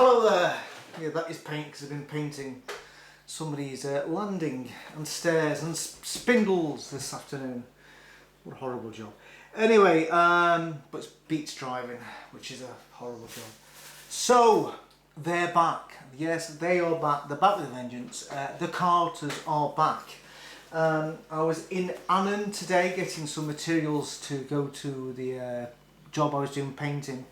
Hello there. Yeah, that is paint because I've been painting somebody's landing and stairs and spindles this afternoon. What a horrible job. Anyway, but it beats driving, which is a horrible job. So, they're back. Yes, they are back. They're back with a vengeance. The Carters are back. I was in Annan today getting some materials to go to the job I was doing painting.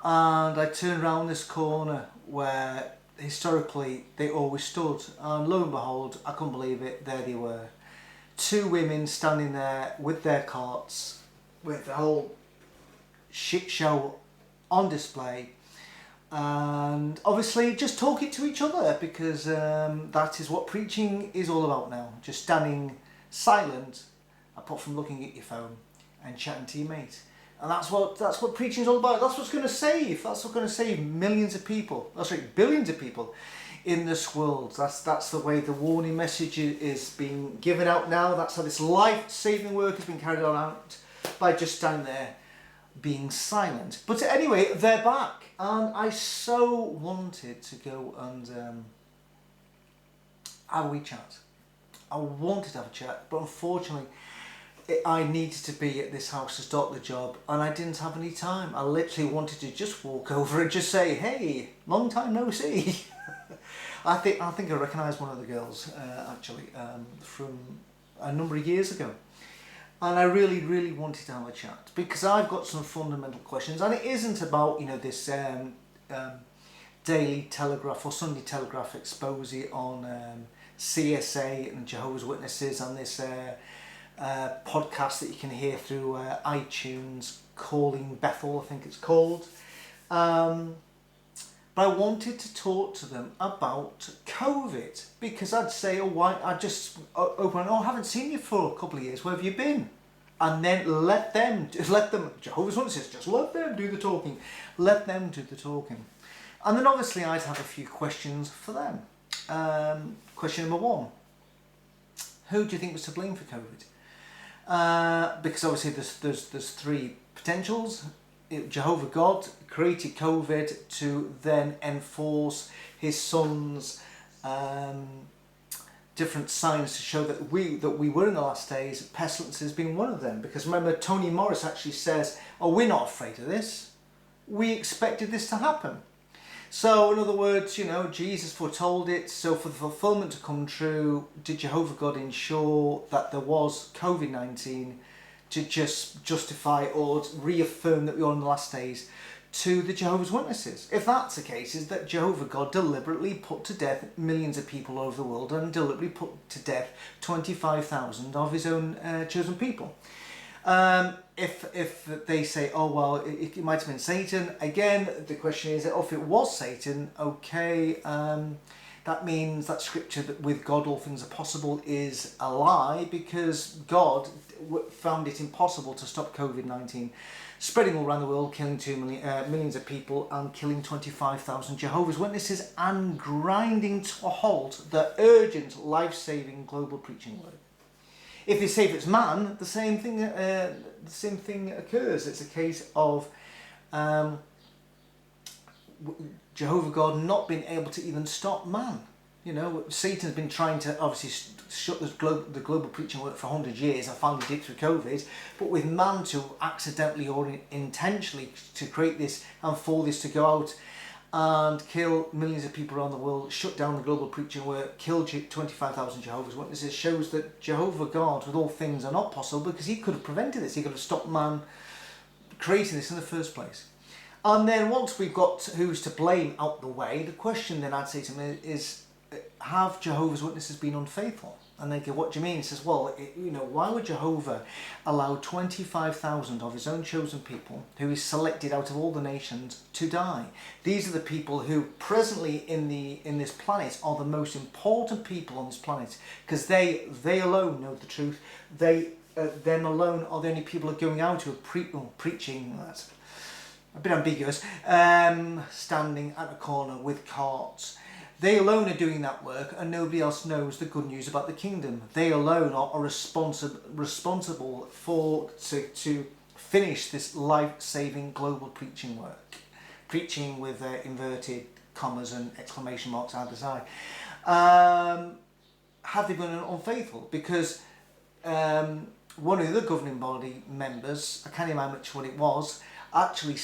And I turned around this corner where historically they always stood, and lo and behold, I couldn't believe it, there they were. Two women standing there with their carts, with the whole shit show on display, and obviously just talking to each other, because that is what preaching is all about now, just standing silent apart from looking at your phone and chatting to your mate. And that's what preaching is all about. That's what's going to save. That's what's going to save millions of people. That's right, billions of people in this world. That's the way the warning message is being given out now. That's how this life-saving work has been carried on out, by just standing there being silent. But anyway, they're back, and I so wanted to go and have a wee chat. I wanted to have a chat, but unfortunately, I needed to be at this house to start the job, and I didn't have any time. I literally wanted to just walk over and just say, "Hey, long time no see." I think I recognised one of the girls actually from a number of years ago, and I really wanted to have a chat, because I've got some fundamental questions, and it isn't about this Daily Telegraph or Sunday Telegraph expose on CSA and Jehovah's Witnesses, and this podcast that you can hear through iTunes, Calling Bethel, I think it's called. But I wanted to talk to them about COVID, because I'd say, I just open, I haven't seen you for a couple of years, where have you been? And then let them, Jehovah's Witnesses, just let them do the talking. Let them do the talking. And then obviously I'd have a few questions for them. Question number one: who do you think was to blame for COVID? Because obviously there's three potentials. Jehovah God created COVID to then enforce his son's different signs to show that we were in the last days. Pestilence has been one of them. Because remember, Tony Morris actually says, "Oh, we're not afraid of this. We expected this to happen." So, in other words, Jesus foretold it, so for the fulfillment to come true, did Jehovah God ensure that there was COVID-19 to just justify or reaffirm that we are in the last days to the Jehovah's Witnesses? If that's the case, is that Jehovah God deliberately put to death millions of people all over the world, and deliberately put to death 25,000 of his own chosen people. If they say, "Oh well, it might have been Satan," again the question is, if it was Satan, okay, that means that scripture that with God all things are possible is a lie, because God found it impossible to stop COVID-19 spreading all around the world, killing millions of people, and killing 25,000 Jehovah's Witnesses, and grinding to a halt the urgent, life-saving global preaching work. If they say if it's man, the same thing occurs. It's a case of Jehovah God not being able to even stop man. Satan's been trying to obviously shut the global preaching work for 100 years, and finally did through COVID. But with man to accidentally or intentionally to create this and for this to go out and kill millions of people around the world, shut down the global preaching work, kill 25,000 Jehovah's Witnesses, shows that Jehovah God with all things are not possible, because he could have prevented this. He could have stopped man creating this in the first place. And then once we've got who's to blame out the way, the question then I'd say to him is, have Jehovah's Witnesses been unfaithful? And they go, "What do you mean?" He says, "Well, why would Jehovah allow 25,000 of his own chosen people, who is selected out of all the nations, to die? These are the people who presently in this planet are the most important people on this planet, because they alone know the truth. Them alone are the only people who are going out who are preaching." That's a bit ambiguous. Standing at a corner with carts. They alone are doing that work, and nobody else knows the good news about the kingdom. They alone are responsible to finish this life-saving global preaching work. Preaching with inverted commas and exclamation marks either side. Have they been unfaithful? Because one of the governing body members, I can't remember which one it was, actually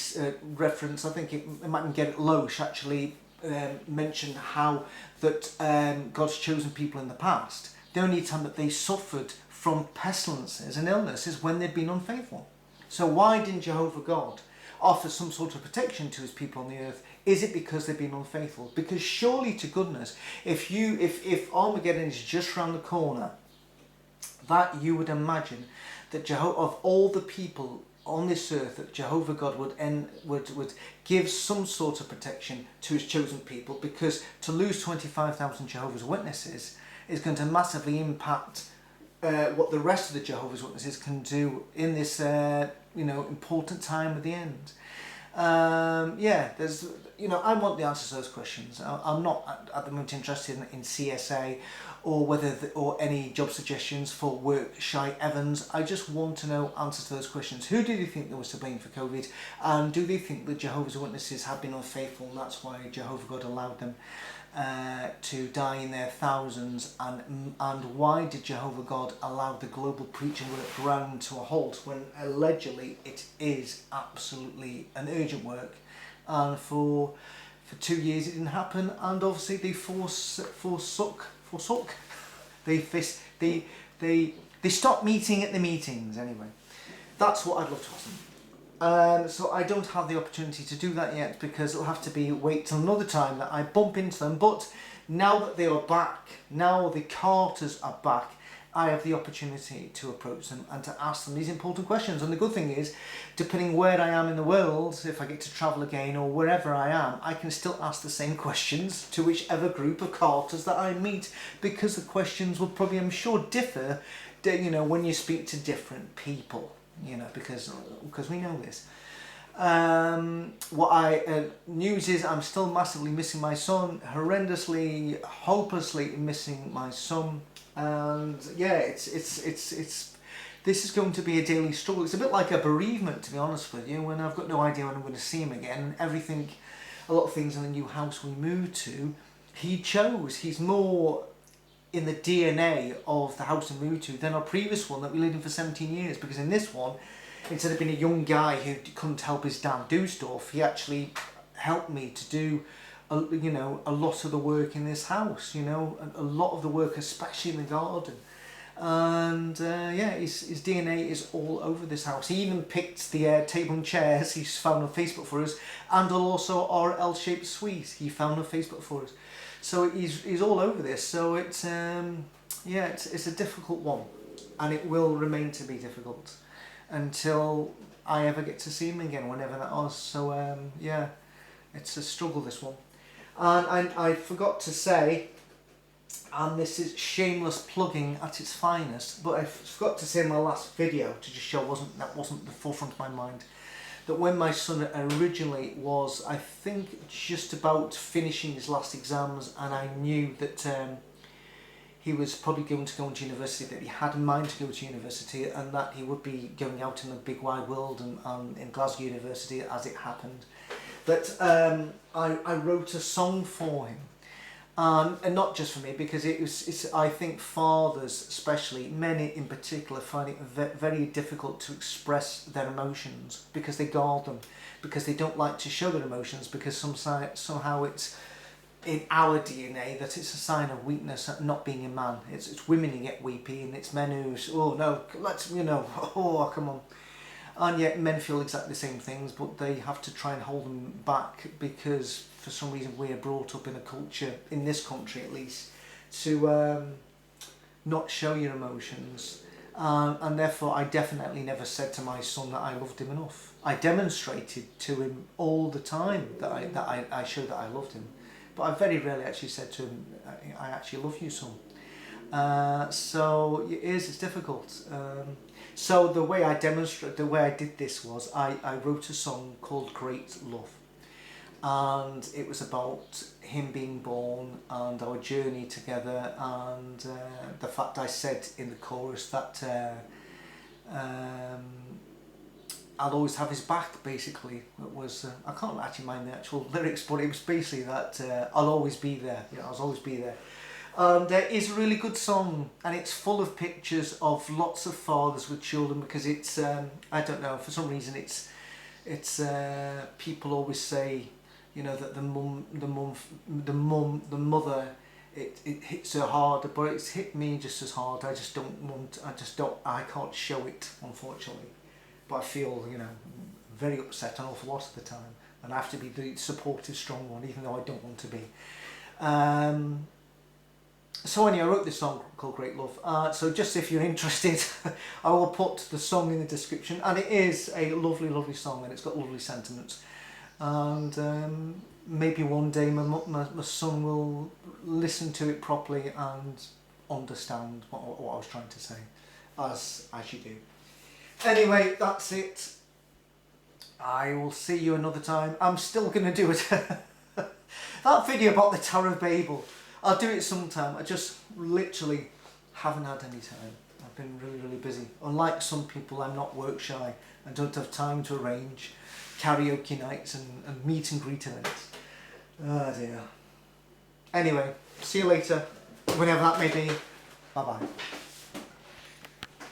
referenced, I think it might get it Loesch actually mentioned how that God's chosen people in the past, the only time that they suffered from pestilences and illnesses when they'd been unfaithful. So why didn't Jehovah God offer some sort of protection to his people on the earth? Is it because they've been unfaithful? Because surely to goodness, if Armageddon is just round the corner, that you would imagine that of all the people on this earth, that Jehovah God would give some sort of protection to his chosen people, because to lose 25,000 Jehovah's Witnesses is going to massively impact what the rest of the Jehovah's Witnesses can do in this important time at the end. There's I want the answers to those questions. I'm not at the moment interested in CSA or or any job suggestions for work Shy Evans. I just want to know answers to those questions. Who do they think there was to blame for COVID, and do they think that Jehovah's Witnesses have been unfaithful and that's why Jehovah God allowed them to die in their thousands, and why did Jehovah God allow the global preaching work ground to a halt when allegedly it is absolutely an urgent work, and for 2 years it didn't happen, and obviously they forsook they stopped meeting at the meetings. Anyway, that's what I'd love to ask them. So I don't have the opportunity to do that yet, because it'll have to wait till another time that I bump into them. But now that they are back, now the Carters are back, I have the opportunity to approach them and to ask them these important questions. And the good thing is, depending where I am in the world, if I get to travel again or wherever I am, I can still ask the same questions to whichever group of Carters that I meet, because the questions will probably, I'm sure, differ, when you speak to different people. Because we know this. News is I'm still massively missing my son, horrendously, hopelessly missing my son, and this is going to be a daily struggle. It's a bit like a bereavement, to be honest with you, when I've got no idea when I'm going to see him again. A lot of things in the new house we moved to, he's more in the DNA of the house we moved to than our previous one that we lived in for 17 years. Because in this one, instead of being a young guy who couldn't help his dad do stuff, he actually helped me to do a lot of the work in this house, a lot of the work, especially in the garden. And his DNA is all over this house. He even picked the table and chairs he's found on Facebook for us, and also our L-shaped suite he found on Facebook for us. So he's all over this. So it's a difficult one, and it will remain to be difficult until I ever get to see him again, whenever that is. So it's a struggle, this one. And I forgot to say, and this is shameless plugging at its finest, but I forgot to say in my last video, to just show that wasn't the forefront of my mind, that when my son originally was, I think, just about finishing his last exams, and I knew that he was probably going to go into university, that he had in mind to go to university, and that he would be going out in the big wide world and in Glasgow University, as it happened, that I wrote a song for him. And not just for me, because it's I think fathers, especially men in particular, find it very difficult to express their emotions, because they guard them, because they don't like to show their emotions, because somehow it's in our DNA that it's a sign of weakness, not being a man. It's women who get weepy, and it's men who, come on. And yet men feel exactly the same things, but they have to try and hold them back, because for some reason we are brought up in a culture, in this country at least, to not show your emotions. And therefore I definitely never said to my son that I loved him enough. I demonstrated to him all the time that I showed that I loved him, but I very rarely actually said to him, I actually love you, son. So it's difficult. So the way I did this was I wrote a song called Great Love, and it was about him being born and our journey together, and the fact I said in the chorus that I'll always have his back, basically. It was, I can't actually mind the actual lyrics, but it was basically that I'll always be there. Yeah, I'll always be there. There is a really good song, and it's full of pictures of lots of fathers with children, because it's, I don't know, for some reason it's people always say, you know, that the mother, it hits her harder, but it's hit me just as hard. I can't show it, unfortunately. But I feel, you know, very upset an awful lot of the time, and I have to be the supportive, strong one, even though I don't want to be. So anyway, I wrote this song called Great Love. So just if you're interested, I will put the song in the description, and it is a lovely, lovely song, and it's got lovely sentiments. And maybe one day my son will listen to it properly and understand what I was trying to say, as you do. Anyway, that's it. I will see you another time. I'm still going to do it. That video about the Tower of Babel, I'll do it sometime. I just literally haven't had any time. I've been really, really busy. Unlike some people, I'm not work shy and don't have time to arrange karaoke nights and meet and greet events. Oh dear. Anyway, see you later, whenever that may be. Bye bye.